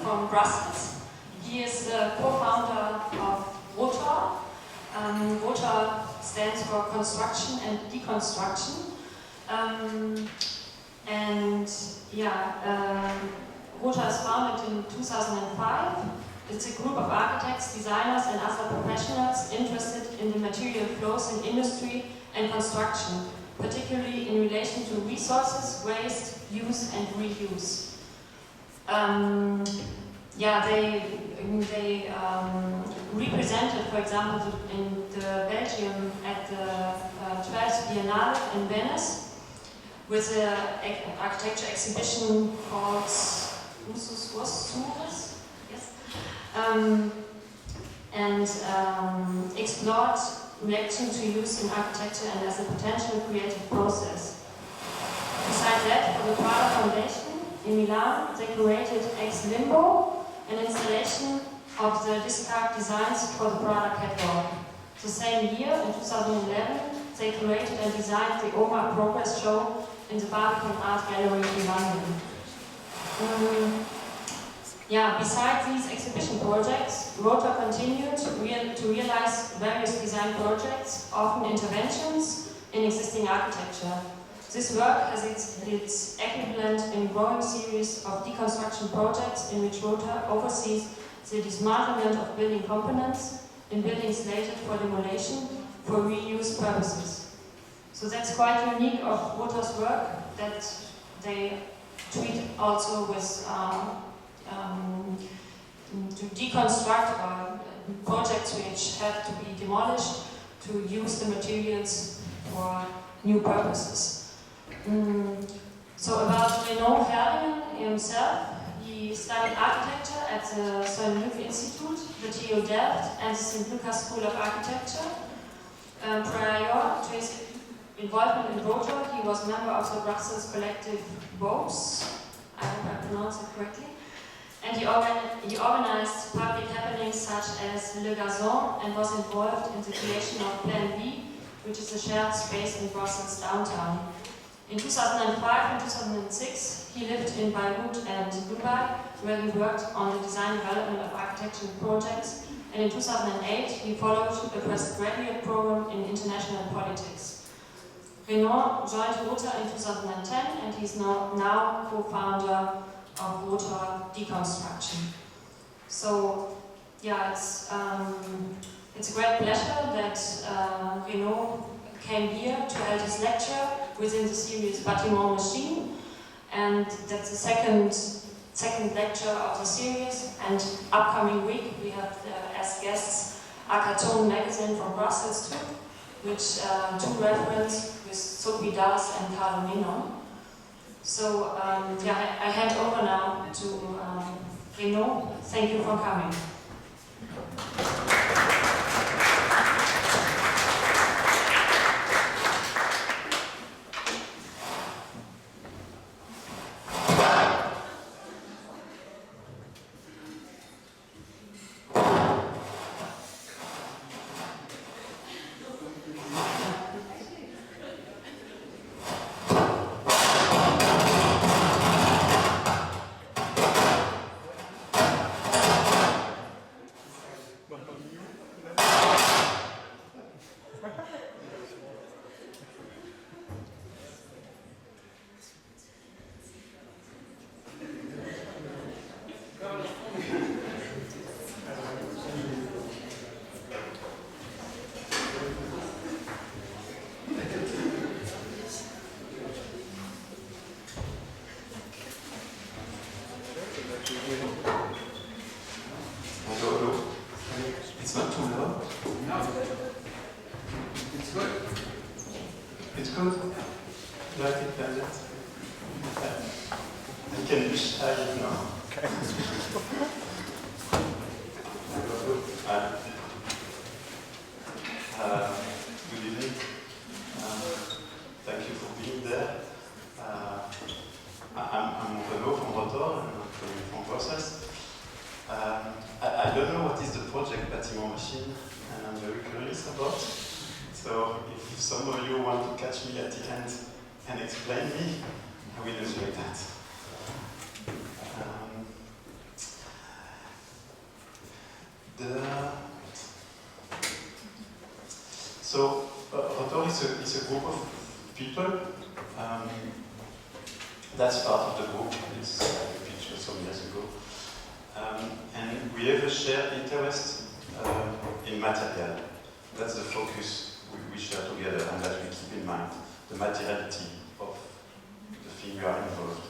from Brussels. He is the co-founder of Rotor. Rotor stands for construction and deconstruction. Rotor is founded in 2005. It's a group of architects, designers, and other professionals interested in the material flows in industry and construction, particularly in relation to resources, waste, use, and reuse. They represented, for example, in the Belgium at the 12th Biennale in Venice with an architecture exhibition called Unsere, explored reaction to use in architecture and as a potential creative process. Besides that, for the Prada Foundation in Milan, they created ex limbo an installation of the discard designs for the Prada catwalk. The same year, in 2011, they created and designed the OMA Progress Show in the Barbican Art Gallery in London. Besides these exhibition projects, Rotor continued to realize various design projects, often interventions in existing architecture. This work has its equivalent in a growing series of deconstruction projects in which Rotor oversees the dismantlement of building components in buildings slated for demolition for reuse purposes. So that's quite unique of Rotor's work, that they treat also with to deconstruct projects which have to be demolished to use the materials for new purposes. So about Renaud Herdingen himself, he studied architecture at the Saint-Luc Institute, the TU Delft, and the St. Lucas School of Architecture. Prior to his involvement in Rotor, he was member of the Brussels collective BÅTIMENT, I hope I pronounced it correctly, and he organized public happenings such as Le Gazon and was involved in the creation of Plan B, which is a shared space in Brussels downtown. In 2005 and 2006, he lived in Beirut and Dubai, where he worked on the design development of architectural projects, and in 2008 he followed a postgraduate program in international politics. Renaud joined Rotor in 2010, and he's now co-founder of Rotor Deconstruction. So, it's a great pleasure that Renaud came here to hold his lecture within the series Eine Maschine, and that's the second lecture of the series. And upcoming week we have as guests Cartoon magazine from Brussels too, which two reference with Sophie Das and Carlo Menon. So I hand over now to Renaud. Thank you for coming. So, Rotor is a group of people. That's part of the group. It's a picture some years ago. And we have a shared interest in material. That's the focus we share together and that we keep in mind, the materiality of the thing we are involved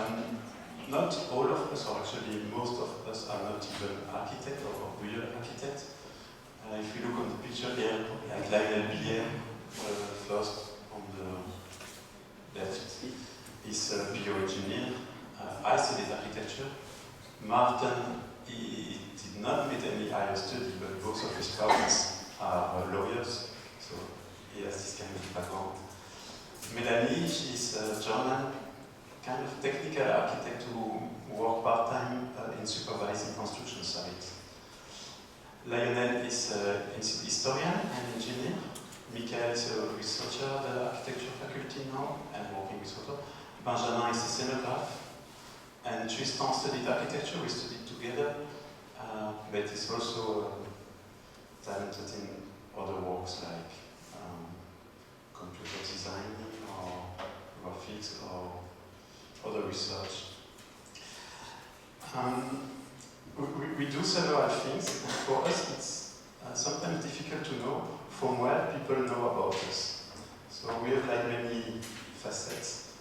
in. Not all of us, or actually most of us, are not even architects or real architects. If you look on the picture here, like Lionel Billier, first on the left, is a bioengineer. I studied architecture. Martin, he did not meet any higher study, but both of his parents are lawyers, so he has this kind of background. Melanie, she's a German kind of technical architect who worked part-time in supervising construction sites. Lionel is a historian and engineer. Michael is a researcher at the architecture faculty now and working with Rotor. Benjamin is a scenograph. And Tristan studied architecture, we studied together, but he's also talented in other works like computer design or graphics or other research. We do several things, and for us it's sometimes difficult to know from where people know about us. So we have like many facets,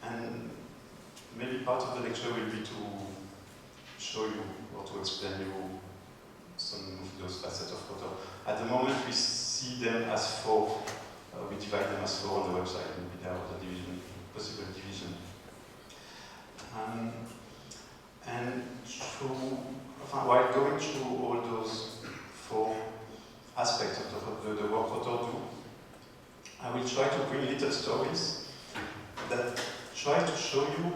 and maybe part of the lecture will be to show you or to explain you some of those facets of Rotor. At the moment we see them as four, we divide them as four on the website, and we have the division, possible division. And while going through all those four aspects of the work Rotor do, I will try to bring little stories that try to show you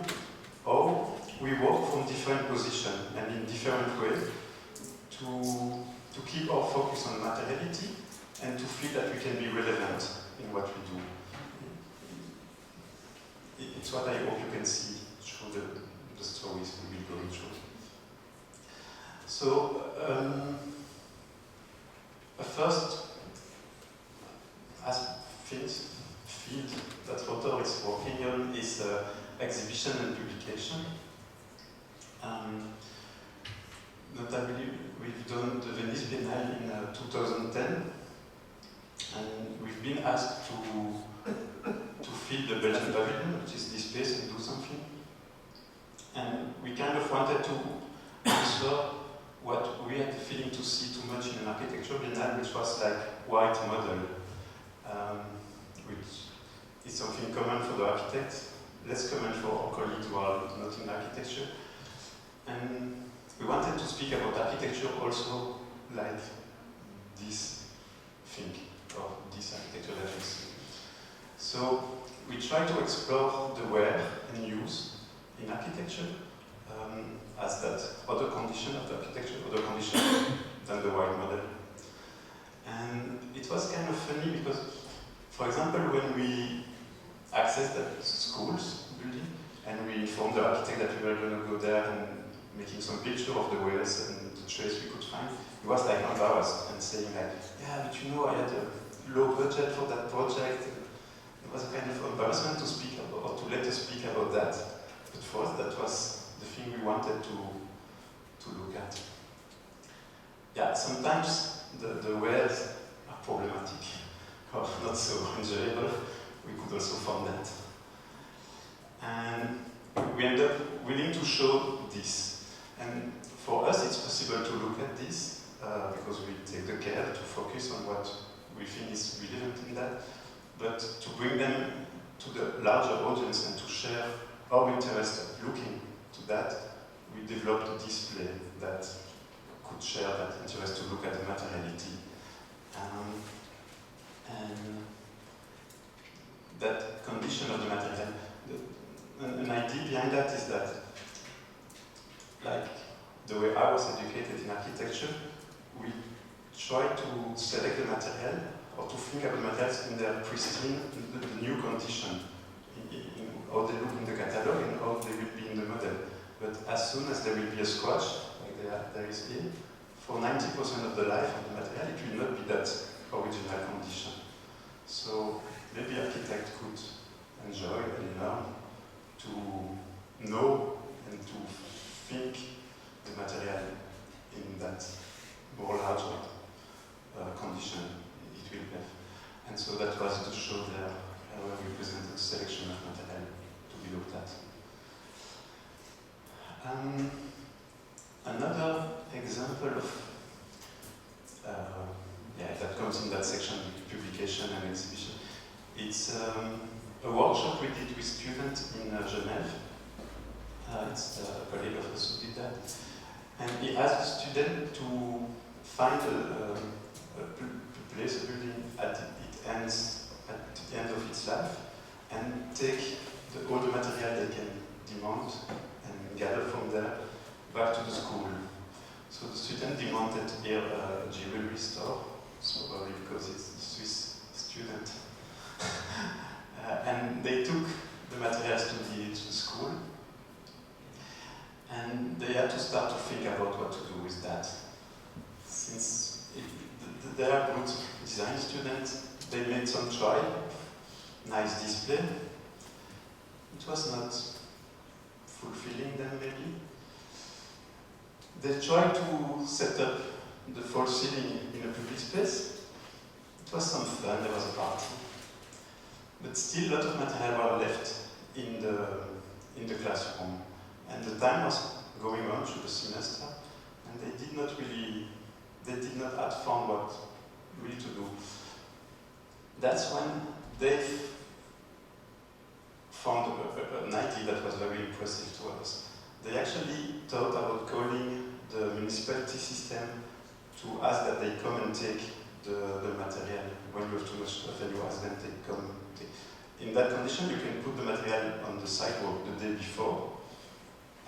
how we work from different positions and in different ways to keep our focus on materiality and to feel that we can be relevant in what we do. It's what I hope you can see through the stories we will go through. So, a first field that Rotor is working on is exhibition and publication. Notably, we've done the Venice Biennale in 2010, and we've been asked to fill the Belgian pavilion, which is this space, and do something. And we kind of wanted to answer what we had the feeling to see too much in an architecture biennale, which was like white model, which is something common for the architects, less common for our colleagues who are not in architecture. And we wanted to speak about architecture also like this thing, or this architecture that we see. So we try to explore the where and use in architecture as that other condition of the architecture, other condition than the white model. And it was kind of funny because, for example, when we accessed the schools building and we informed the architect that we were going to go there and making some picture of the walls and the trace we could find, he was like embarrassed and saying like, yeah, but you know, I had a low budget for that project. It was a kind of embarrassment to speak about, or to let us speak about that. But for us, that was the thing we wanted to look at. Yeah, sometimes the wells are problematic or not so enjoyable. We could also find that. And we end up willing to show this. And for us, it's possible to look at this because we take the care to focus on what we think is relevant in that, but to bring them to the larger audience and to share our interest looking to that, we developed a display that could share that interest to look at the materiality. And that condition of the material. An idea behind that is that, like the way I was educated in architecture, we try to select the material or to think about materials in their pristine, the new condition, in how they look in the catalogue and how they will be in the model. But as soon as there will be a scratch, like there is here, for 90% of the life of the material, it will not be that original condition. So maybe architect could enjoy and learn to know and to think the material in that more larger condition it will have. And so that was to show there where we presented a selection of material to be looked at. Another example of that comes in that section, publication and exhibition. It's a workshop we did with students in Genève. It's a colleague of us who did that. And he asked the student to find a place, a building at the end of its life, and take all the material they can demand and gather from there back to the school. So the student demanded here a jewelry store, so probably because it's a Swiss student. And they took the materials to the school, and they had to start to think about what to do with that. Since they are good design students, they made some try, nice display. It was not fulfilling them maybe. They tried to set up the false ceiling in a public space. It was some fun, there was a party. But still a lot of material were left in the classroom. And the time was going on through the semester, and they did not have found what really to do. That's when they found an idea that was very impressive to us. They actually thought about calling the municipality system to ask that they come and take the material. When you have too much stuff and you ask them to come take. In that condition, you can put the material on the sidewalk the day before,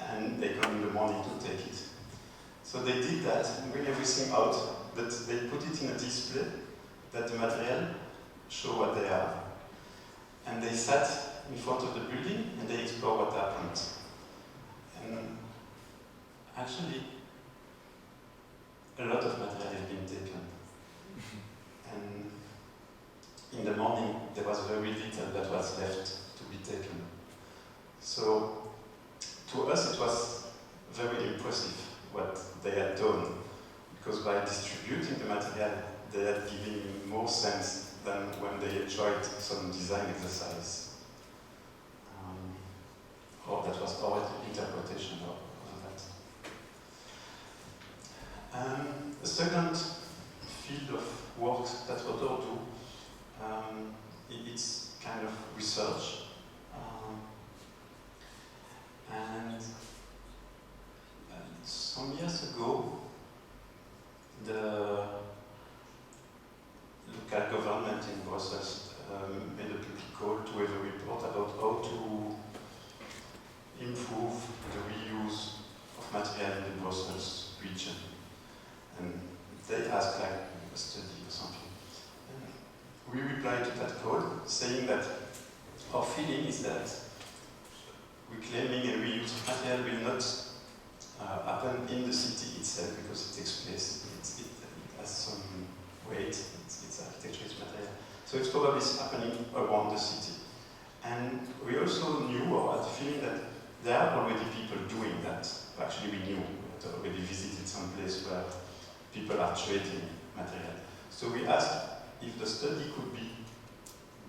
and they come in the morning to take it. So they did that and bring everything out, but they put it in a display that the material show what they are. And they sat in front of the building and they explore what happened. And actually, a lot of material has been taken. And in the morning, there was very little that was left to be taken. So, to us, it was very impressive what they had done, because by distributing the material, they had given more sense than when they had tried some design exercise. Or that was our interpretation of that. The second field of work that Rotor do, it's kind of research. And some years ago, the local government in Brussels made a public call to have a report about how to improve the reuse of material in the Brussels region. And they asked like a study or something. And we replied to that call saying that our feeling is that reclaiming and reuse of material will not happen in the city itself because it takes place, it has some weight, it's architecture, it's material. So it's probably happening around the city. And we also knew or had the feeling that there are already people doing that. Actually, we knew, we had already visited some place where people are trading material. So we asked if the study could be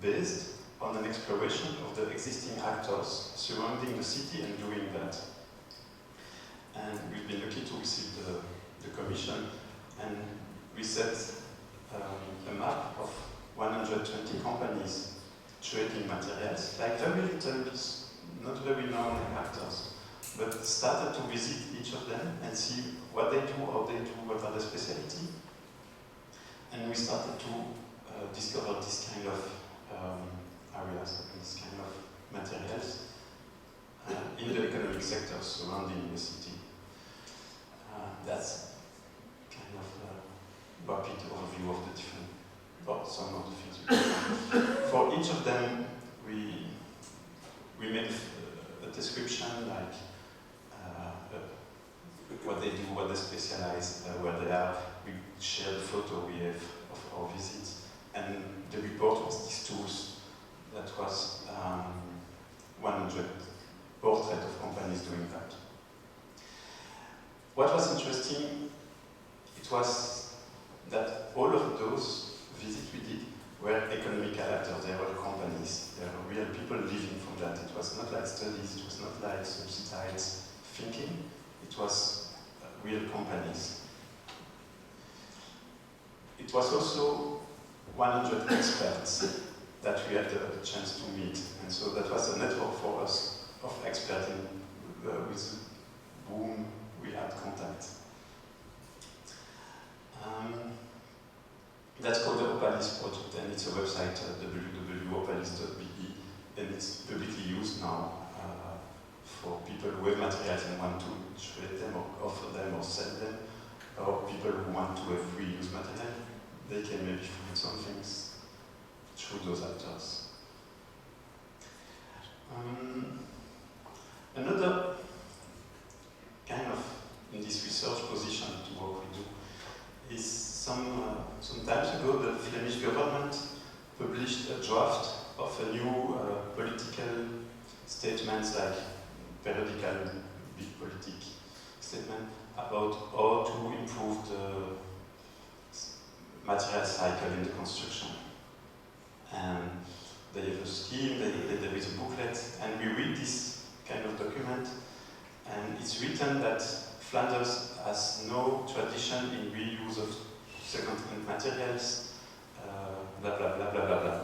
based on an exploration of the existing actors surrounding the city and doing that. And we've been lucky to receive the commission, and we set a map of 120 companies trading materials, like very little, not very known actors, but started to visit each of them and see what they do, how they do, what are the specialty. And we started to discover this kind of areas, this kind of materials in the economic sector surrounding the city. That's kind of a rapid overview of the different, or some of the things we do. For each of them, we made a description, like what they do, what where they specialize, where they are. We share the photo we have of our visits. And the report was these tools. That was 100 portraits of companies doing that. What was interesting, it was that all of those visits we did were economical actors. They were companies. There were real people living from that. It was not like studies, it was not like subsidized thinking. It was real companies. It was also 100 experts that we had the chance to meet. And so that was a network for us of experts with whom we had contact. That's called the Opalis project, and it's a website, www.opalis.be, and it's publicly used now for people who have materials and want to trade them or offer them or sell them, or people who want to have reused material. They can maybe find some things through those actors. Another kind of, in this research position to what we do, is some times ago the Flemish government published a draft of a new political statements, like periodical big politic statement about how to improve the material cycle in the construction. And they have a scheme, there is a booklet, and we read this kind of document, and it's written that Flanders has no tradition in reuse of second-hand materials, blah, blah, blah, blah, blah, blah.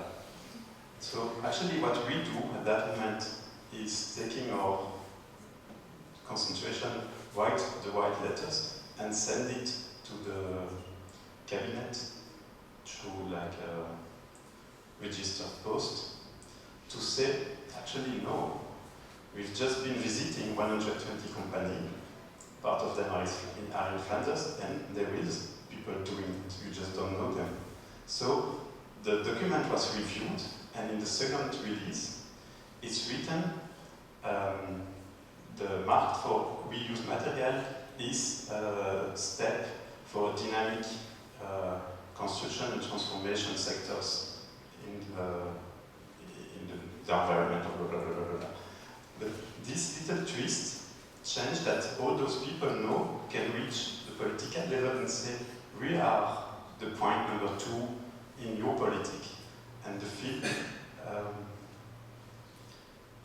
So actually what we do at that moment is taking our concentration, write the white letters, and send it to the cabinet through like a registered post to say, actually no, we've just been visiting 120 companies. Part of them are in Flanders, and there is people doing it, you just don't know them. So the document was reviewed, and in the second release, it's written, the mark for reused material is a step for dynamic construction and transformation sectors in the environment, blah, blah, blah, blah, blah. But this little twist changed that all those people know can reach the political level and say, we are the point number 2 in your politic. And the field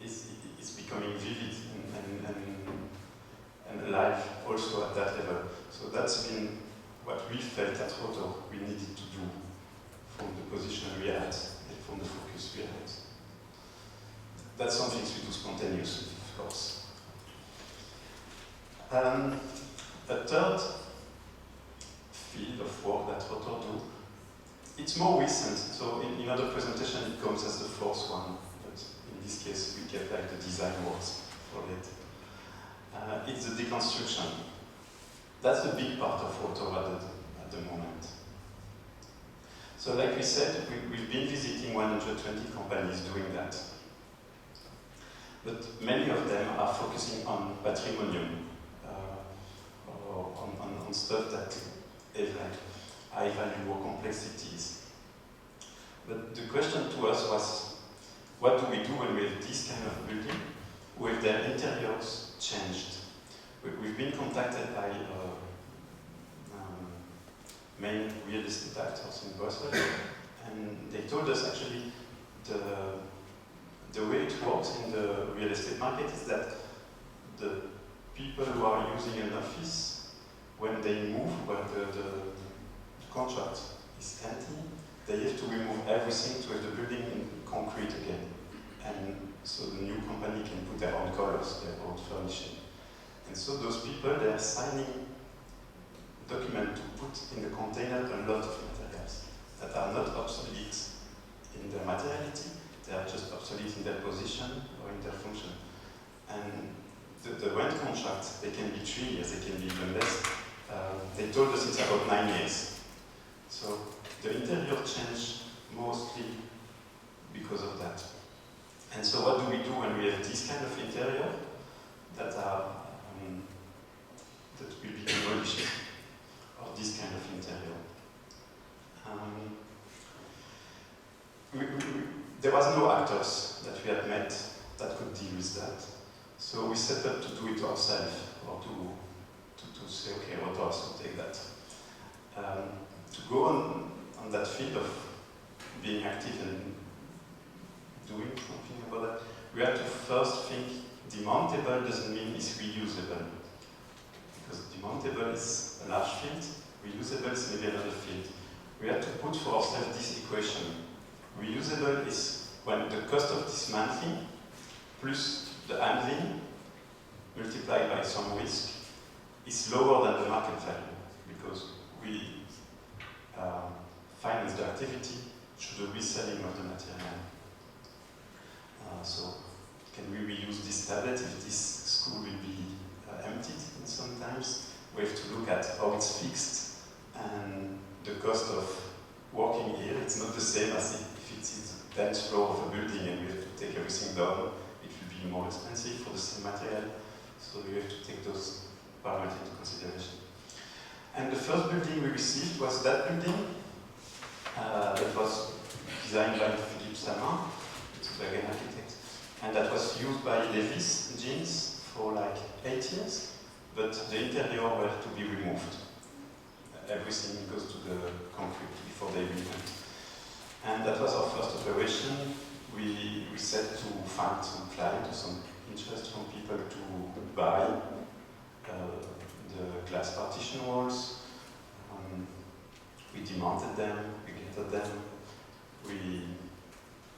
is becoming vivid and alive also at that level. So that's been what we felt at Rotor we needed to do from the position we had and from the focus we had. That's something we do spontaneously, of course. A third field of work that Rotor do, it's more recent. So in other presentation it comes as the fourth one, but in this case we get like the design works for it. It's the deconstruction. That's the big part of Rotor at the moment. So like we said, we've been visiting 120 companies doing that. But many of them are focusing on patrimonium, or on stuff that have like high value or complexities. But the question to us was, what do we do when we have this kind of building with their interiors changed? We've been contacted by main real estate actors in Brussels, and they told us actually the way it works in the real estate market is that the people who are using an office, when they move, where the contract is empty, they have to remove everything to have the building in concrete again. And so the new company can put their own colors, their own furnishing. And so those people, they are signing a document to put in the container a lot of materials that are not obsolete in their materiality, they are just obsolete in their position or in their function. And the rent contract, they can be 3 years, they can be even less. They told us it's about 9 years. So the interior changed mostly because of that. And so what do we do when we have this kind of interior that are that will be converted polished, or this kind of interior. There was no actors that we had met that could deal with that. So we set up to do it ourselves, or to say, okay, Rotor has to take that. To go on that field of being active and doing something about that, we had to first think demountable doesn't mean it's reusable. Because demountable is a large field, reusable is maybe another field. We had to put for ourselves this equation. Reusable is when the cost of dismantling plus the handling multiplied by some risk is lower than the market value, because we finance the activity through the reselling of the material. So can we reuse this tablet if this school will be emptied sometimes? We have to look at how it's fixed, and the cost of working here, it's not the same as if it's the 10th floor of a building and we have to take everything down. It will be more expensive for the same material, so we have to take those parameters into consideration. And the first building we received was that building that was designed by Philippe Samin, it's a Belgian architect, and that was used by Levis Jeans for like 8 years, but the interior had to be removed. Everything goes to the concrete before they repaint. And that was our first operation. We set to find some client or some interest from people to buy the glass partition walls. We demounted them, we gathered them, we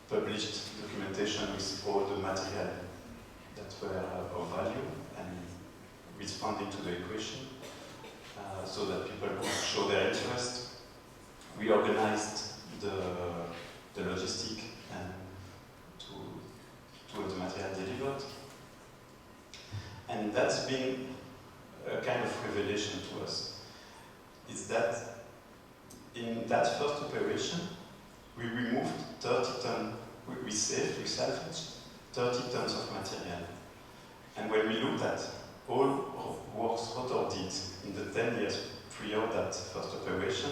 published documentation with all the material that were of value and responding to the equation, so that people could show their interest. We organized the logistic and to have the material delivered. And that's been a kind of revelation to us, is that in that first operation, we removed 30 tons, we salvaged 30 tons of material. And when we looked at all works Rotor did in the 10 years prior that first operation,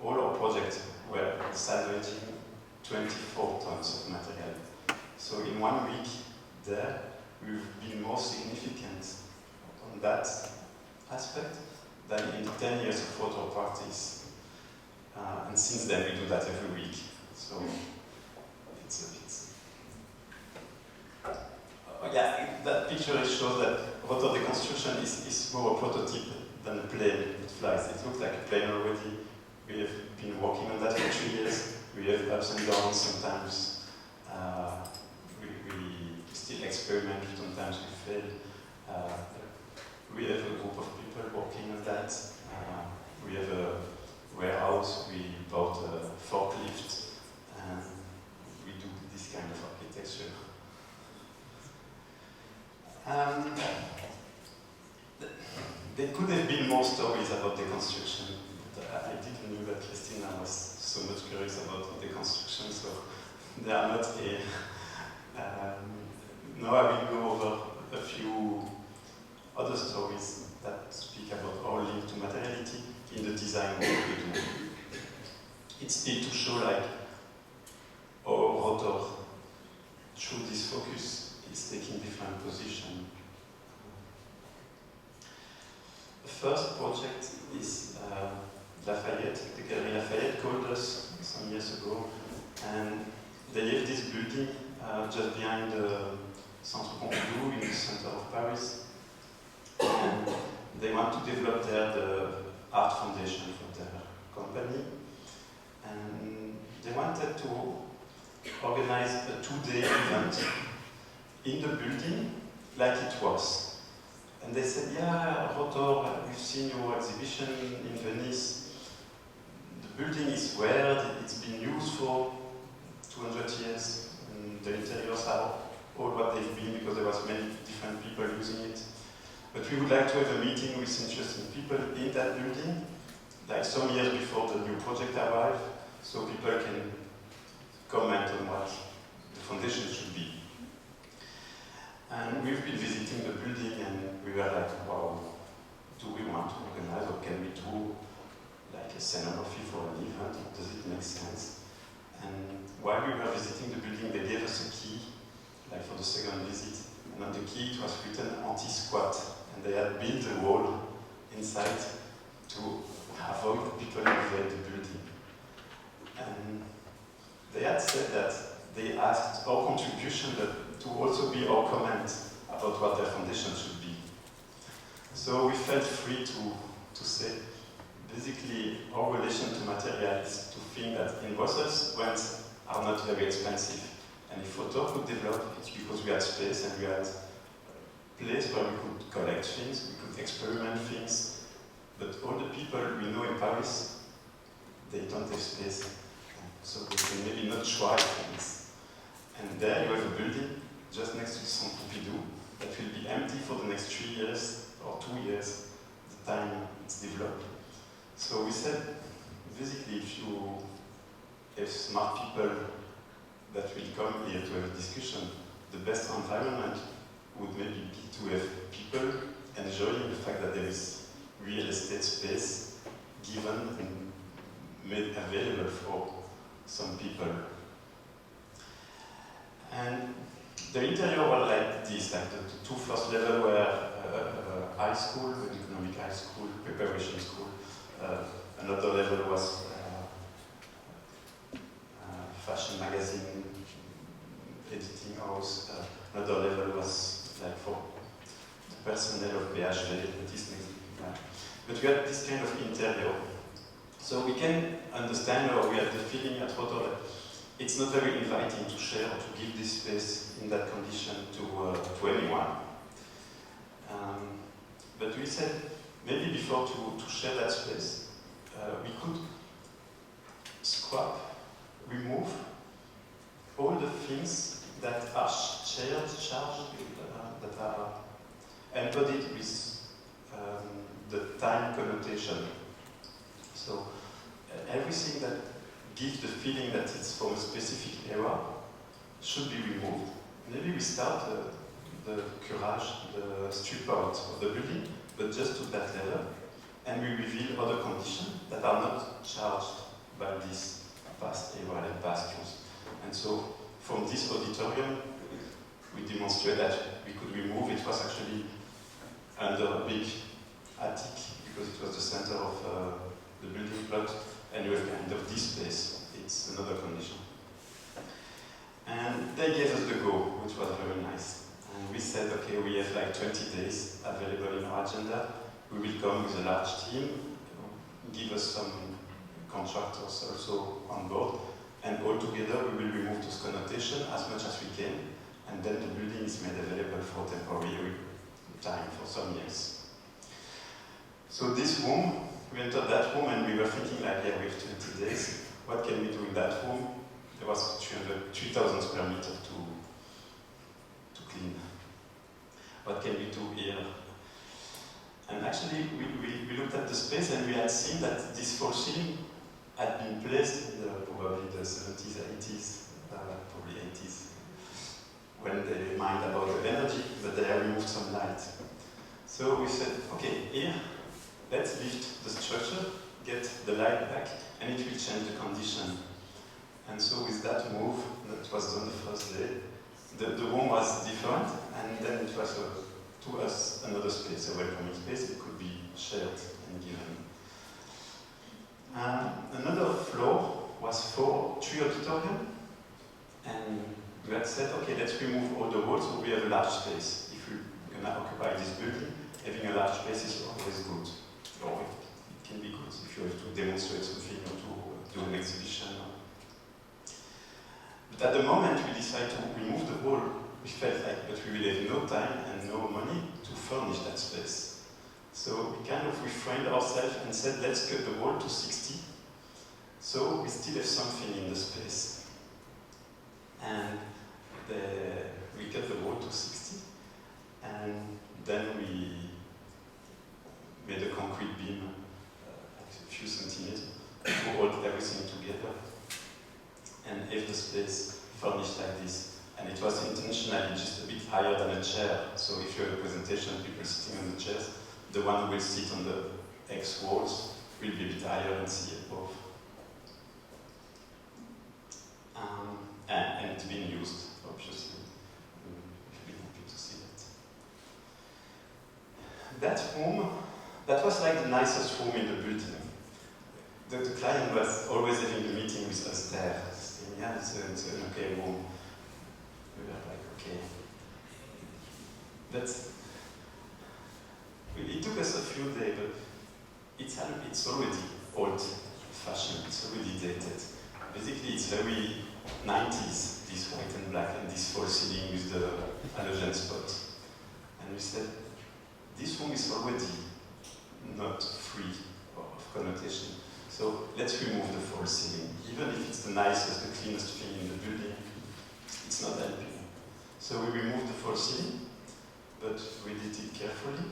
all our projects were salvaging 24 tons of material. So in 1 week there, we've been more significant on that aspect than in the 10 years of Rotor practice. And since then we do that every week. So it's yeah, that picture shows that Rotor deconstruction is more a prototype than a plane that flies. It looks like a plane already. We have been working on that for 3 years. We have ups and downs sometimes. We still experiment, sometimes we fail. We have a group of people working on that. We have a warehouse, we bought a forklift, and we do this kind of architecture. There could have been more stories about deconstruction, but I didn't know that Christina was so much curious about deconstruction, so there are not here. Now I will go over a few other stories that speak about our link to materiality in the design work we do. It's still to show like how Rotor, through this focus, is taking different positions. The first project is Lafayette. The Gallery Lafayette called us some years ago, and they have this building just behind the Centre Pompidou in the center of Paris. And they want to develop there the art foundation for their company. And they wanted to organize a 2-day event in the building like it was. And they said, yeah, Rotor, we've seen your exhibition in Venice. The building is weird, it's been used for 200 years, and the interiors are all what they've been because there was many different people using it. But we would like to have a meeting with interesting people in that building, like some years before the new project arrived, so people can comment on what the foundation should be. And we've been visiting the building and we were like, wow, do we want want to organize, or can we do like a scenography for an event? Does it make sense? And while we were visiting the building, they gave us a key, like for the second visit. And on the key it was written anti-squat. And they had built a wall inside to avoid people invade the building. And they had said that they asked our contribution to also be our comment about what their foundation should be. So we felt free to say, basically, our relation to material is to think that in Brussels, rents are not very expensive. And if Rotor could develop, it's because we had space and we had a place where we could collect things, we could experiment things. But all the people we know in Paris, they don't have space. So they can maybe not try things. And there you have a building just next to the Centre Pompidou that will be empty for the next 3 years or 2 years, the time it's developed. So we said, basically, if you have smart people that will come here to have a discussion, the best environment would maybe be to have people enjoying the fact that there is real estate space given and made available for some people. And the interior was like this, like the two first level were high school, an economic high school, preparation school. Another level was fashion magazine, editing house. Another level was like for the personnel of BHV, but we had this kind of interior. So we can understand, or we have the feeling at Rotor that it's not very inviting to share or to give this space in that condition to anyone. But we said, maybe before to share that space, we could scrap, remove all the things that are shared, charged, that are embodied with the time connotation. So everything that gives the feeling that it's from a specific era should be removed. Maybe we start the curage, the strip out of the building, but just to that level, and we reveal other conditions that are not charged by this past era and past use. And so from this auditorium, we demonstrate that we could remove, it was actually under a big attic, because it was the center of the building plot, and you have kind of this space. It's another condition. And they gave us the go, which was very nice. And we said, okay, we have like 20 days available in our agenda. We will come with a large team, give us some contractors also on board, and all together we will remove those connotations as much as we can, and then the building is made available for temporary time for some years. So this room, we entered that room and we were thinking like, yeah, we have 20 days. What can we do in that room? There was 3,000 square meters to clean. What can we do here? And actually, we looked at the space and we had seen that this false ceiling had been placed in probably the 70s, 80s, probably 80s, when they mined about the energy, but they have removed some light. So we said, okay, here, let's lift the structure, get the light back, and it will change the condition. And so with that move, that was done the first day, the room was different, and then it was to us another space, a welcoming space. It could be shared and given. Another floor was for 3 auditorium, and we had said, okay, let's remove all the walls so we have a large space. If we're going to occupy this building, having a large space is always good. Or it can be good if you have to demonstrate something or to do an exhibition. But at the moment we decided to remove the wall, we felt like, but we will have no time and no money to furnish that space. So we kind of refrained ourselves and said, let's cut the wall to 60, so we still have something in the space. And we cut the wall to 60, and then we made a concrete beam, a few centimeters, to hold everything together, and have the space furnished like this. And it was intentionally just a bit higher than a chair, so if you have a presentation, people sitting on the chairs, the one who will sit on the X walls will be a bit higher and see above. And it's being used, obviously. We've been happy to see that. That room, that was like the nicest room in the building. The client was always having a meeting with us there, saying, yeah, it's an okay room. We were like, okay. But it took us a few days, but it's already old-fashioned, it's already dated. Basically, it's very 90s, this white and black and this false ceiling with the halogen spot. And we said, this room is already not free of connotation. So let's remove the false ceiling. Even if it's the nicest, the cleanest thing in the building, it's not helping. So we removed the false ceiling, but we did it carefully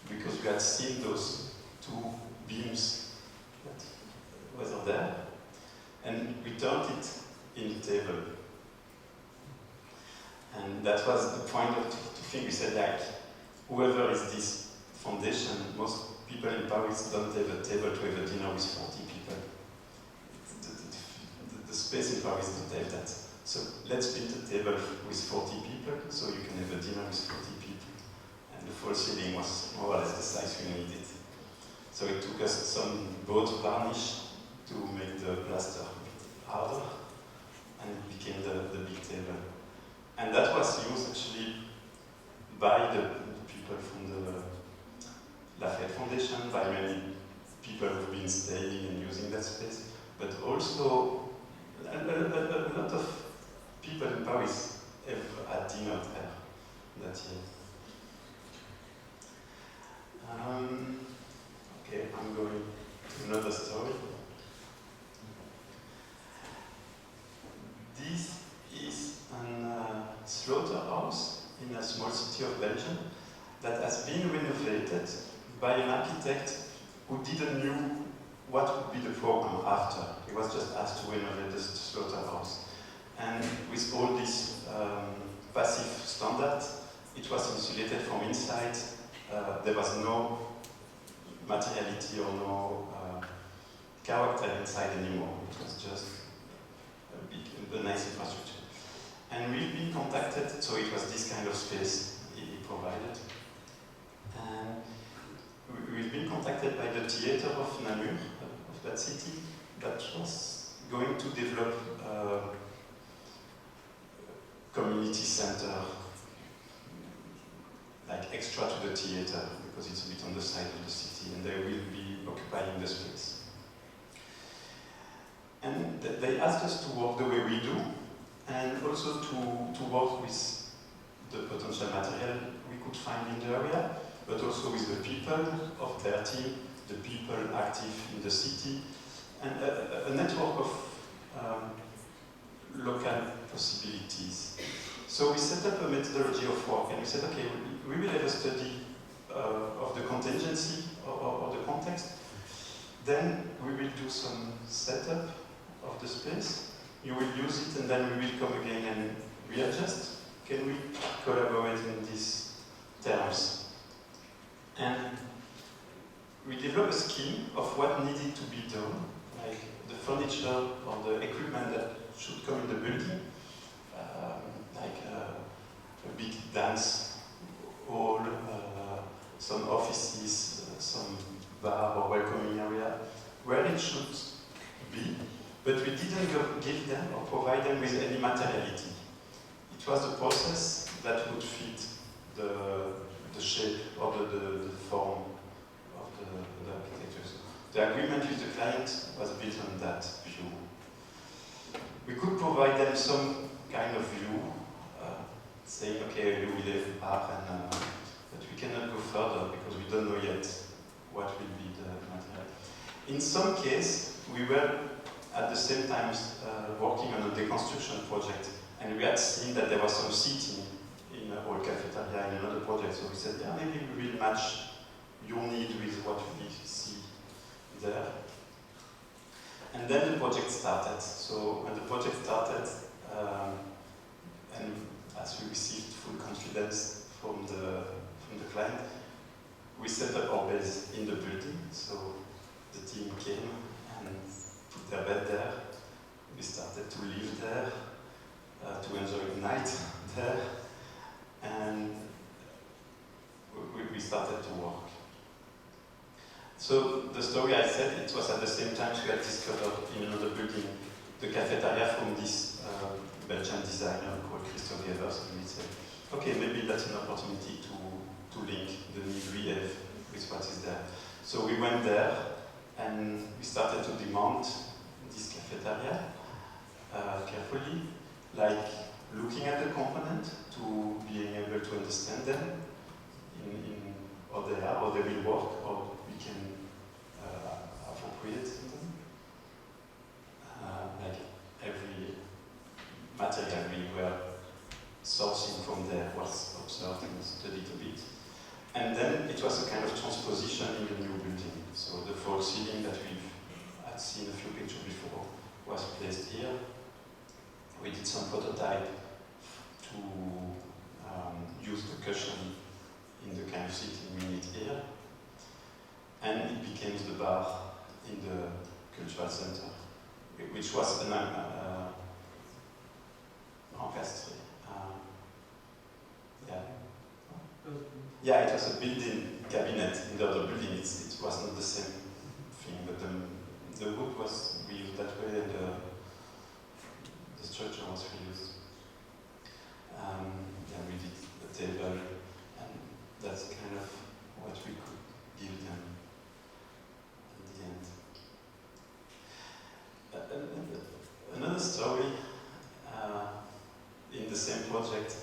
because we had seen those two beams that were there, and we turned it in the table. And that was the point of the thing. We said, like, whoever is this foundation, most people in Paris don't have a table to have a dinner with 40 people. The space in Paris don't have that. So let's build a table with 40 people, so you can have a dinner with 40 people. And the false ceiling was more or less the size we needed. So it took us some boat varnish to make the plaster a bit harder, and it became the big table. And that was used actually by the people from the Lafayette Foundation, by many people who've been staying and using that space, but also a lot of people in Paris have had dinner there that year. Okay, I'm going to another story. This is a slaughterhouse in a small city of Belgium that has been renovated by an architect who didn't know what would be the program after. He was just asked to renovate the slaughterhouse. And with all these passive standards, it was insulated from inside. There was no materiality or no character inside anymore. It was just a nice infrastructure. And we've been contacted, so it was this kind of space he provided. And we've been contacted by the theater of Namur, of that city, that was going to develop a community center, like extra to the theater, because it's a bit on the side of the city, and they will be occupying the space. And they asked us to work the way we do, and also to work with the potential material we could find in the area, but also with the people of their team, the people active in the city, and a network of local possibilities. So we set up a methodology of work, and we said, okay, we will have a study of the contingency or the context. Then we will do some setup of the space. You will use it, and then we will come again and readjust. Can we collaborate in these terms? And we developed a scheme of what needed to be done, like the furniture or the equipment that should come in the building, like a big dance hall, some offices, some bar or welcoming area, where it should be, but we didn't give them or provide them with any materiality. It was a process that would fit the shape or the form of the architecture. The agreement with the client was built on that view. We could provide them some kind of view, saying, okay, you will have art, but we cannot go further because we don't know yet what will be the material. In some case, we were at the same time working on a deconstruction project, and we had seen that there was some seating in a whole cafeteria in another project, so we said, yeah, maybe we will match your need with what we see there. And then the project started. So when the project started, and as we received full confidence from the client, we set up our base in the building, so the team came and put their bed there. We started to live there, to enjoy the night there, and we started to work. So the story I said, it was at the same time we had discovered in another building the cafeteria from this Belgian designer called Christophe Gevers, and we said, okay, maybe that's an opportunity to link the need we have with what is there. So we went there and we started to demount this cafeteria carefully, like looking at the component to being able to understand them in or they are, or they will work, or we can appropriate them. Like every material we were sourcing from there was observed and studied a bit. And then it was a kind of transposition in the new building. So the false ceiling that we had seen a few pictures before was placed here. We did some prototype to use the cushion in the kind of seating we need here. And it became the bar in the cultural center, which was an orchestra. Yeah, it was a building cabinet in the other building. It was not the same thing, but the wood was reused that way, and the structure was reused. And we did the table, and that's kind of what we could give them at the end. Another story in the same project.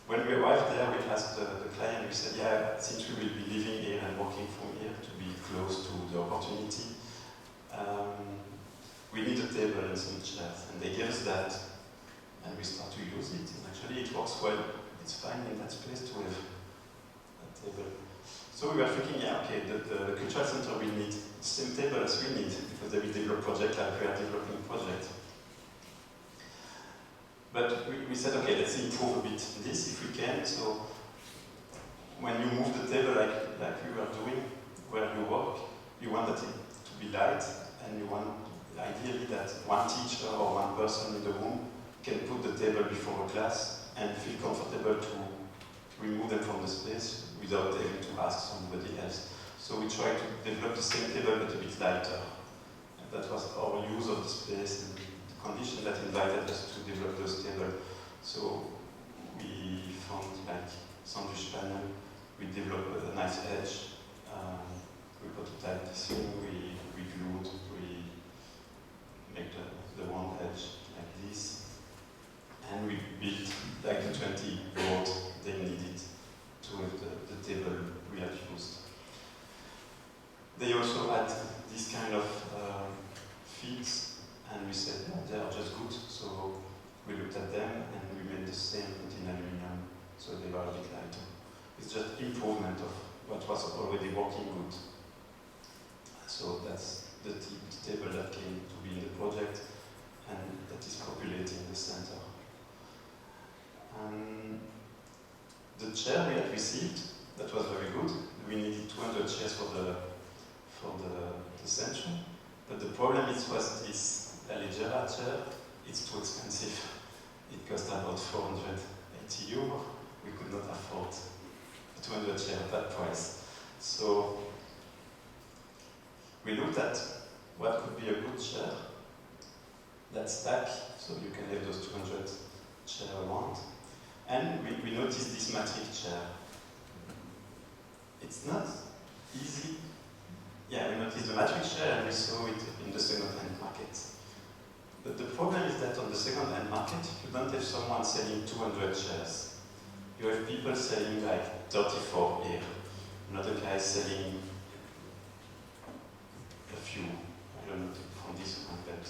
When we arrived there, we asked the client, we said, yeah, since we will be living here and working from here to be close to the opportunity, we need a table and some chairs. And they gave us that, and we start to use it. And actually, it works well. It's fine in that space to have a table. So we were thinking, yeah, okay, the cultural center will need the same table as we need, because they will develop projects like we are developing projects. But we said, okay, let's improve a bit this if we can. So when you move the table like we were doing, where you work, you want it to be light, and you want ideally that one teacher or one person in the room can put the table before a class and feel comfortable to remove them from the space without having to ask somebody else. So we tried to develop the same table but a bit lighter. And that was our use of the space and condition that invited us to develop those tables. So we found like sandwich panel, we developed a nice edge, we prototyped this thing, we glued, we make the one edge like this, and we built like the 20 boards they needed to have the table we had used. They also had this kind of feet. And we said, yeah, they are just good. So we looked at them and we made the same but in aluminum, so they were a bit lighter. It's just improvement of what was already working good. So that's the table that came to be in the project and that is populating the center. The chair we had received, that was very good. We needed 200 chairs for the center. But the problem was this La Leggera chair, it's too expensive. It cost about 480 euros. We could not afford a 200 chair at that price. So we looked at what could be a good chair that stack, so you can have those 200 chairs around. And we noticed this matrix chair. It's not easy. Yeah, we noticed the matrix chair and we saw it in the second-hand market. But the problem is that on the second-hand market, you don't have someone selling 200 chairs. You have people selling like 34 here. Another guy selling a few, I don't know, from this one, but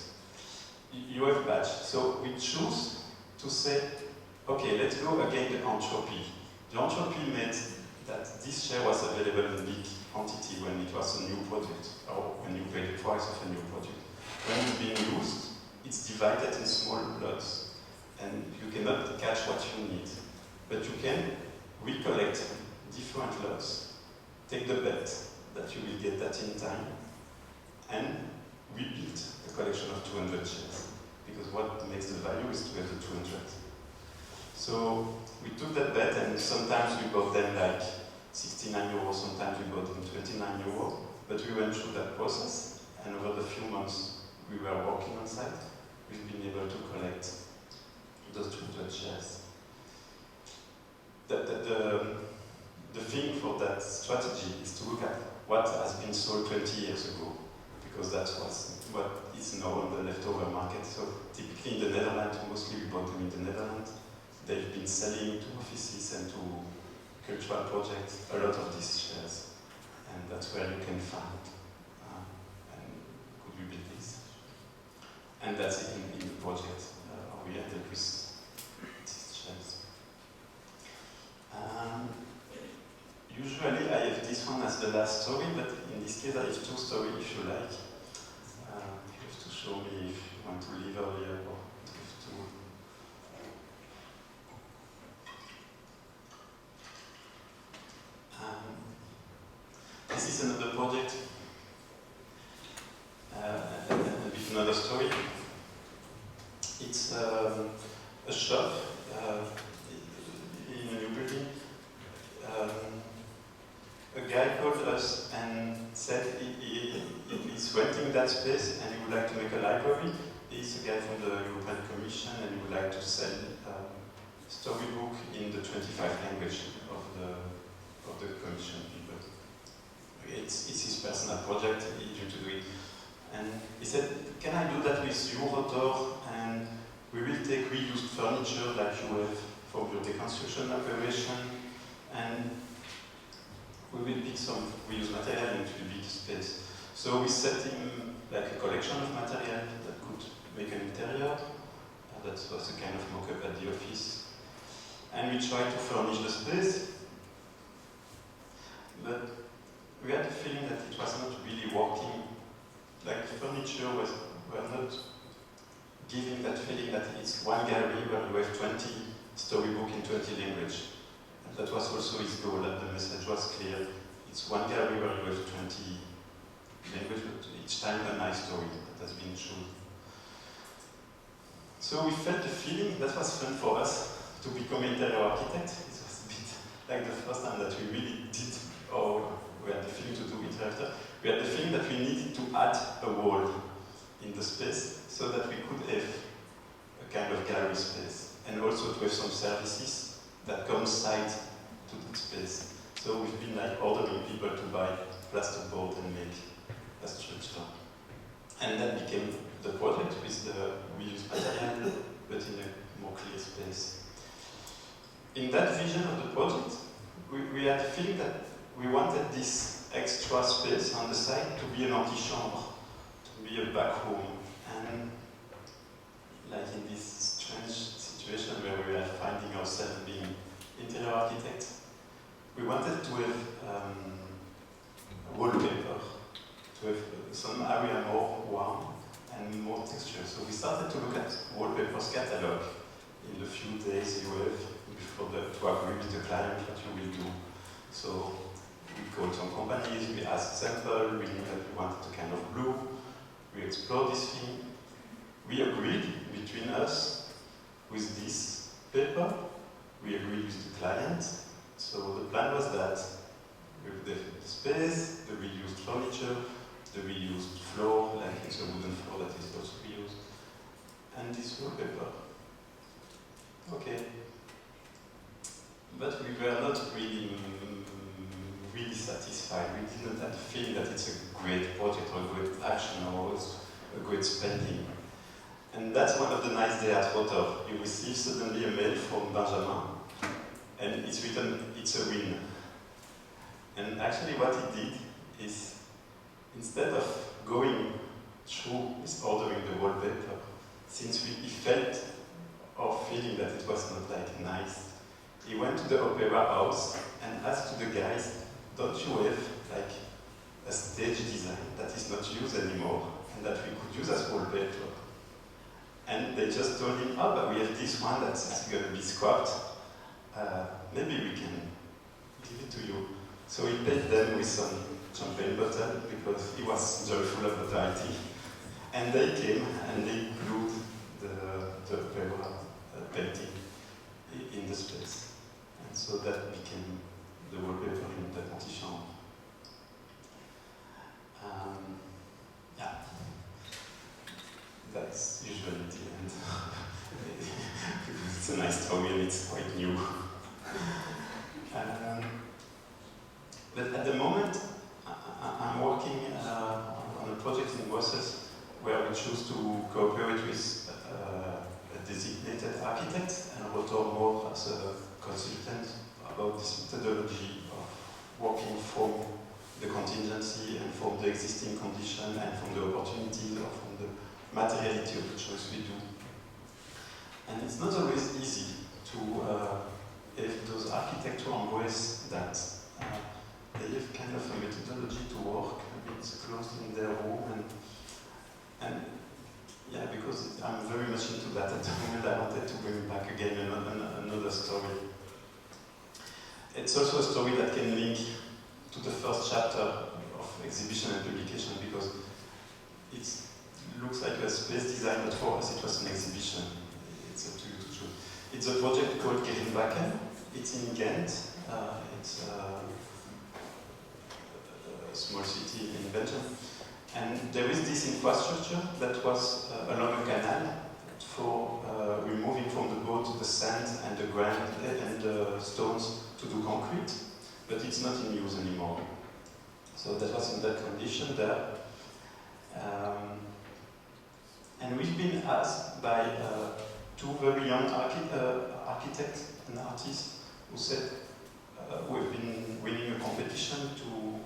you have batch. So we choose to say, okay, let's go again the entropy. The entropy meant that this chair was available in big quantity when it was a new product, or when you pay the price of a new product. When it's being used, it's divided in small lots, and you cannot catch what you need. But you can recollect different lots take the bet that you will get that in time, and we built a collection of 200 chairs, because what makes the value is to have the 200. So we took that bet, and sometimes we bought them like 69 euros, sometimes we bought them 29 euros, but we went through that process, and over the few months we were working on site, we've been able to collect those 200 shares. The thing for that strategy is to look at what has been sold 20 years ago, because that's what is now on the leftover market. So typically in the Netherlands, mostly we bought them in the Netherlands, they've been selling to offices and to cultural projects a lot of these shares, and that's where you can find and could we build this, and that's it in the project we ended with these shares. Usually I have this one as the last story, but in this case I have two stories if you like. You have to show me if you want to leave earlier or have to. This is another project, and with another story. It's a shop in a new building. A guy called us and said he's renting that space and he would like to make a library. He's a guy from the European Commission and he would like to sell a storybook in the 25 languages of the Commission people. It's his personal project, he due to do it. And he said, can I do that with you, Rotor? And we will take reused furniture like you have for your deconstruction operation, and we will pick some reused material into the big space. So we set him like a collection of material that could make an interior. That was a kind of mock-up at the office. And we tried to furnish the space, but we had the feeling that it was not really working. Like the furniture were not giving that feeling that it's one gallery where you have 20 storybooks in 20 languages. And that was also his goal, and the message was clear. It's one gallery where you have 20 languages, but each time a nice story that has been shown. So we felt the feeling, that was fun for us, to become interior architect. It was a bit like the first time that we really did, or we had the feeling to do interior. We had the feeling that we needed to add a wall in the space so that we could have a kind of gallery space, and also to have some services that coincide to that space. So we've been like ordering people to buy plasterboard and make a structure. And that became the project with the reused material, but in a more clear space. In that vision of the project, we had the feeling that we wanted this extra space on the side to be an antichambre, to be a back room. And like in this strange situation where we are finding ourselves being interior architects, we wanted to have wallpaper, to have some area more warm and more texture. So we started to look at wallpaper's catalog in the few days you have before to agree with the client what you will do. So we called some companies, we asked sample, we knew that we wanted a kind of blue, we explored this thing. We agreed between us with this paper, we agreed with the client. So the plan was that with the space, the reused furniture, the reused floor, like it's a wooden floor that is also reused, and this wallpaper. Okay. But we were not really satisfied. We didn't have the feeling that it's a great project or a great action or a great spending. And that's one of the nice days at Rotor. You receive suddenly a mail from Benjamin, and it's written, it's a win. And actually what he did is, instead of going through his ordering the wallpaper, since he felt or feeling that it was not like nice, he went to the opera house and asked the guys, don't you have like a stage design that is not used anymore and that we could use as wallpaper? And they just told him, oh, but we have this one that's going to be scrapped. Maybe we can give it to you. So he paid them with some champagne bottle because he was joyful about the idea. And they came and they glued the opera painting in the space. And so that became the wallpaper in the antichambre. Yeah, that's usually the end. It's a nice story and it's quite new. But at the moment, I'm working on a project in Brussels where we choose to cooperate with a designated architect and Rotor more as a consultant about this methodology of working from the contingency and from the existing condition and from the opportunities or from the materiality of the choice we do. And it's not always easy to, if those architects embrace that, they have kind of a methodology to work a bit closed in their room and yeah, because I'm very much into that at the moment, I wanted to bring back again another story. It's also a story that can link to the first chapter of exhibition and publication because it looks like a space design, but for us it was an exhibition. It's up to you to choose. It's a project called Gerinbakken. It's in Ghent. It's a small city in Belgium. And there is this infrastructure that was along a canal for removing from the boat the sand and the ground and the stones to do concrete, but it's not in use anymore. So that was in that condition there. And we've been asked by two very young architects and artists who said we've been winning a competition to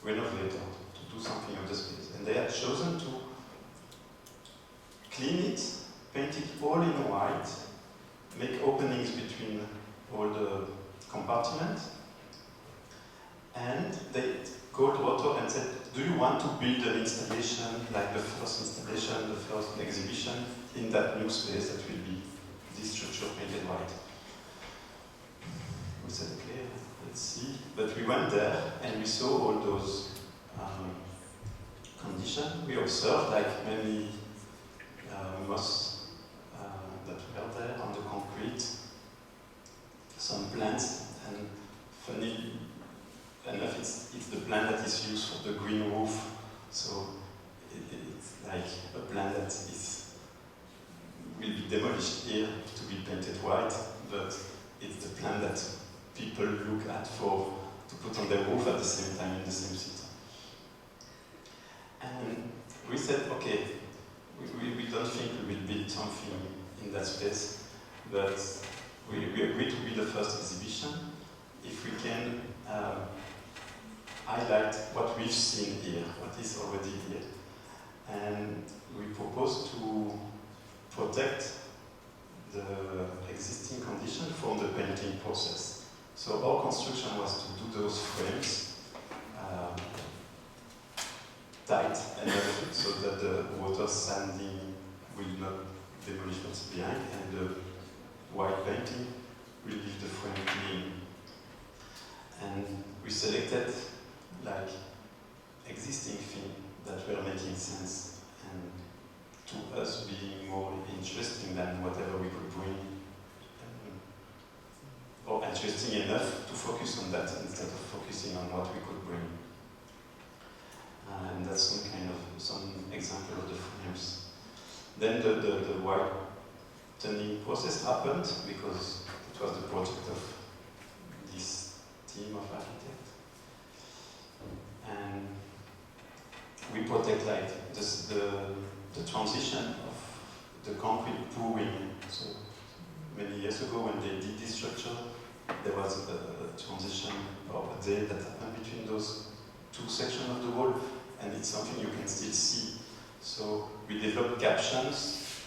renovate or to do something of the space. And they had chosen to clean it, paint it all in white, make openings between all the compartments, and they called Rotor and said, do you want to build an installation, like the first installation, the first exhibition, in that new space that will be this structure painted white? We said, okay, let's see. But we went there and we saw all those conditions. We observed like many moss that were there on the concrete, some plants, and funny enough, it's the plant that is used for the green roof. So it's like a plant that will be demolished here to be painted white, but it's the plant that people look at to put on their roof at the same time in the same city. And we said, okay, we don't think we will build something in that space, but we agreed to be the first exhibition if we can highlight what we've seen here, what is already here. And we propose to protect the existing condition from the painting process. So our construction was to do those frames tight enough so that the water sanding will not demolish what's behind, and the white painting will leave the frame clean. And we selected like existing things that were making sense and to us being more interesting than whatever we could bring, or interesting enough to focus on that instead of focusing on what we could bring. And that's some example of the frames. Then the whitening process happened because it was the project of this team of architects. And we protect like the transition of the concrete pouring. So many years ago when they did this structure, there was a transition or a day that happened between those two sections of the wall, and it's something you can still see. So we developed captions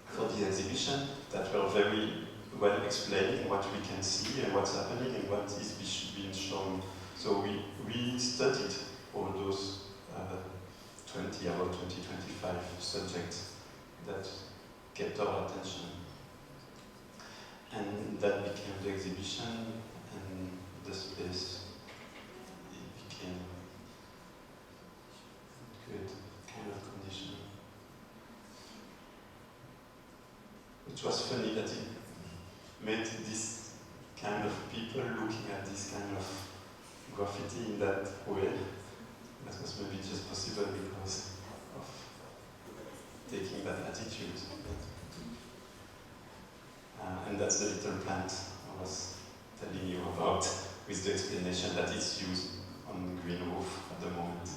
for the exhibition that were very well explaining what we can see and what's happening and what is being shown. So we studied all those 20 or 25 subjects that kept our attention. And that became the exhibition, and the space, it became good kind of condition. It was funny that it made this kind of people looking at this kind of graffiti in that way. That was maybe just possible because of taking that attitude. And that's the little plant I was telling you about, with the explanation that it's used on the green roof at the moment.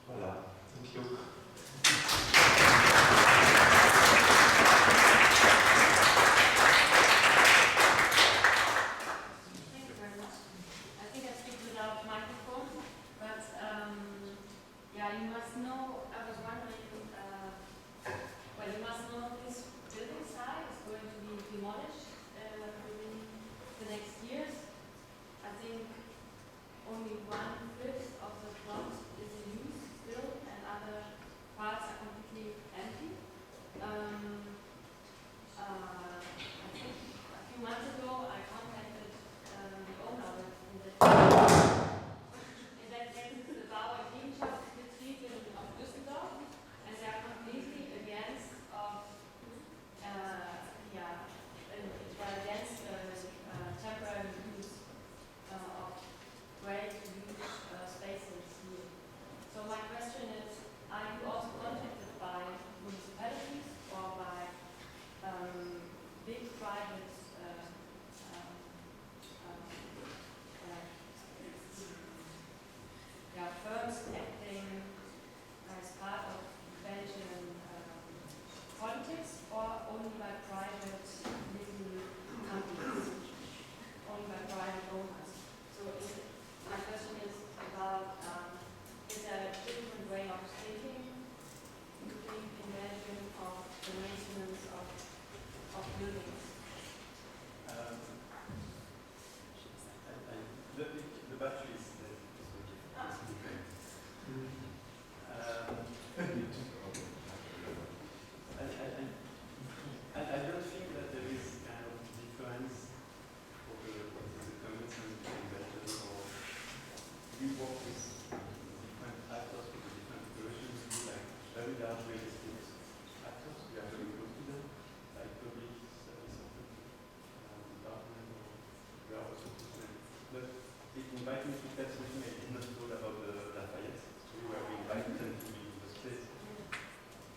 Voilà, thank you. Inviting to that session, I did not know about the Lafayette, so we were invited them to be in the space.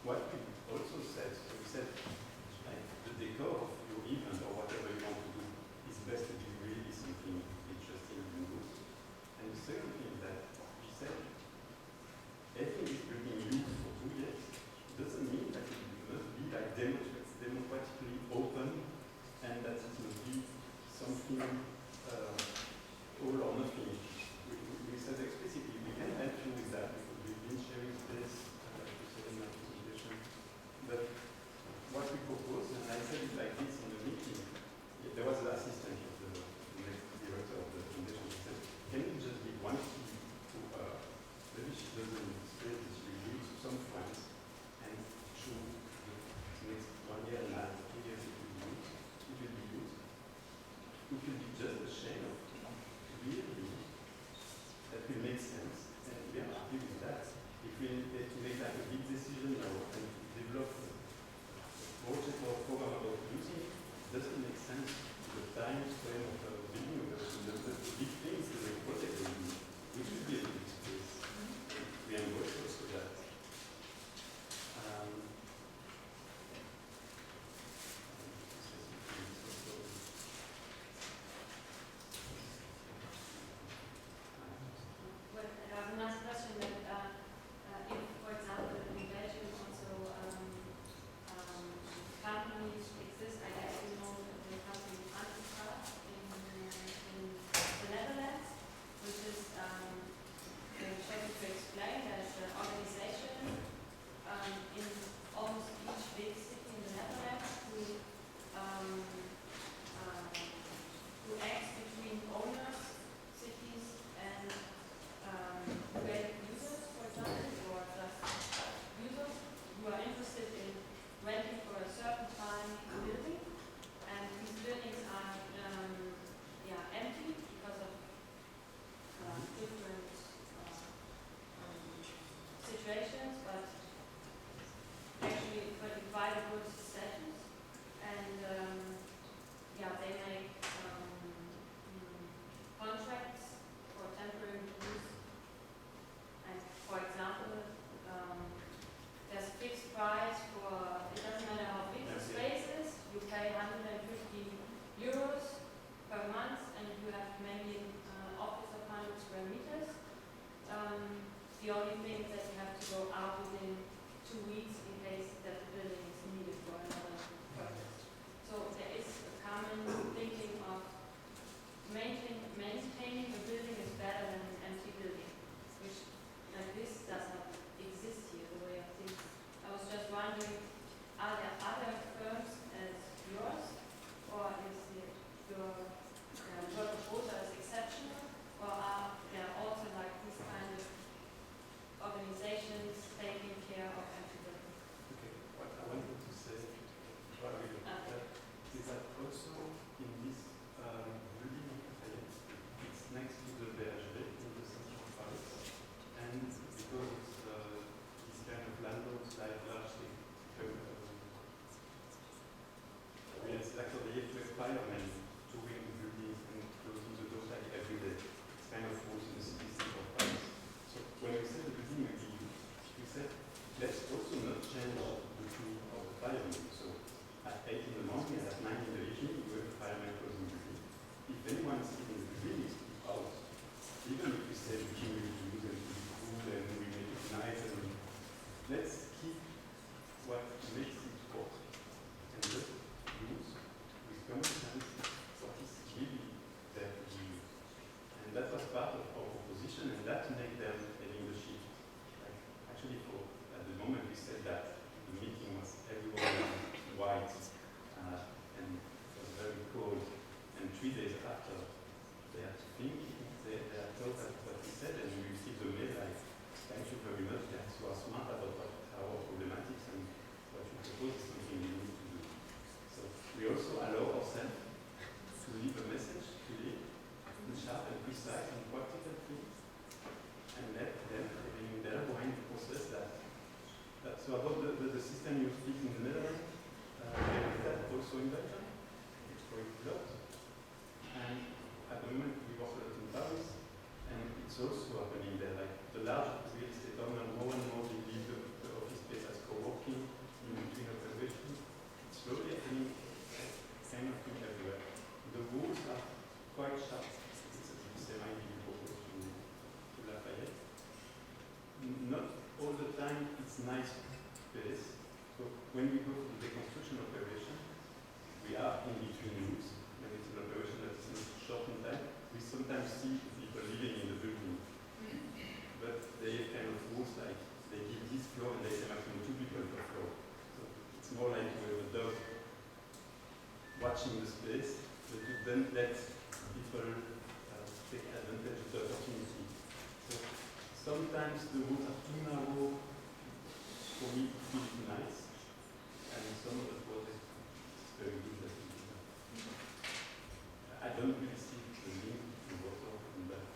What we also said, so we said, like, the decor of your event or whatever you want to do is best to be really something interesting and good. And the second thing that we said, everything is bringing youth for 2 years. It doesn't mean that it must be like democratically open and that it must be something all or nothing. We said explicitly we can help you with that because we've been sharing space to say in my presentation. But what we propose, and I said it like this in the meeting, there was an assistant of the next director of the foundation. She said, can you just give one key to maybe she doesn't say that she will give to some friends and show the next 1 year and a half, 2 years it will be used. It will be used. It will be just a shame of really that will make sense, and we are happy with that. If we make like a big decision now and develop a project or program about using it, doesn't make sense to the time frame of the beginning of the big things that we protect them, which will be a big space. We embrace also that. firemen touring the buildings and closing the doors like every day. It's kind of rules in the cities of Paris. So when we said the building will be used, we said let's also not change the tool of the firemen. So at 8 in the morning and at 9 in the evening, we have the firemen closing the building. If anyone is in the building, it's out. Even if we say the king will use and we cool and we make it nice, and let's keep what makes it work. And just use with common sense what is really there to be used. And that was part of our proposition, and that made them having the shift. Like, actually, at the moment we said that the meeting was everyone white and it was very cold. And 3 days after, they had thinking, they had thought that what we said, and we received a mail like, thank you very much, that you are smart about our problematics and what you propose is something we need to do. So we also allow ourselves to leave a message clear and sharp and precise and practical things, and let them elaborate the process that so about the system you speak in the Netherlands, they have that also in Belgium. It's quite a lot. And at the moment we work a lot in Paris, and it's also happening there. Like the large real estate owner, more and more they leave the office space as co-working in between operations. It's slowly happening, kind of thing everywhere. The rules are quite sharp. It's the same idea we propose to Lafayette. Not all the time it's nice space. So when we go to the deconstruction operation, we are in between rooms. When it's an operation that is not short in time, we sometimes see people living in the building. But they kind of rules like they give this floor and they say maximum 2 people per floor. So it's more like we have a dog watching the space, but to then let people take advantage of the opportunity. So sometimes the rules are too narrow for me to feel it nice, and some of the projects is very good that we do that. I don't really see the link to Rotor in that,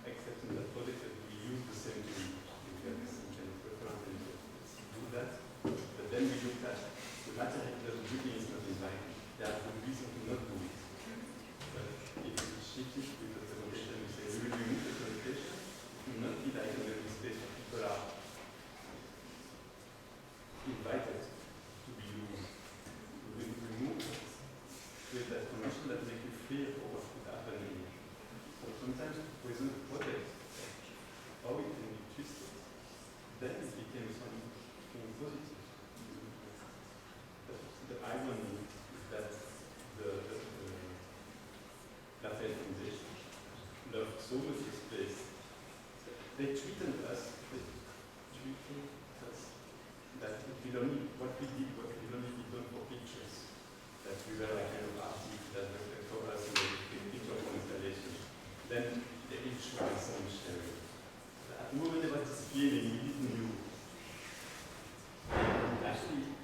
except in that project that we use the same tool. We get the same kind of reference and let's do that. But then we looked at the material that the building is not inviting. There are good reasons to not do it. But if we shift it with the presentation, we say we will remove the presentation, it will not be like a living space where people are invited to be used. We will remove with that condition that make you fear for what could happen in it. So sometimes to present a project, how it can be twisted, then it becomes something positive. The irony is that the Lafayette Foundation loved so much the space. They treated us that it will only, what we did, what will only be done for pictures. That we were like kind of artists that were for us in the picture of installation. Then they each were some sharing. At the moment they were displaying, we didn't know. And actually,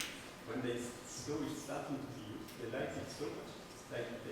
when they saw it starting to be used, they liked it so much. Like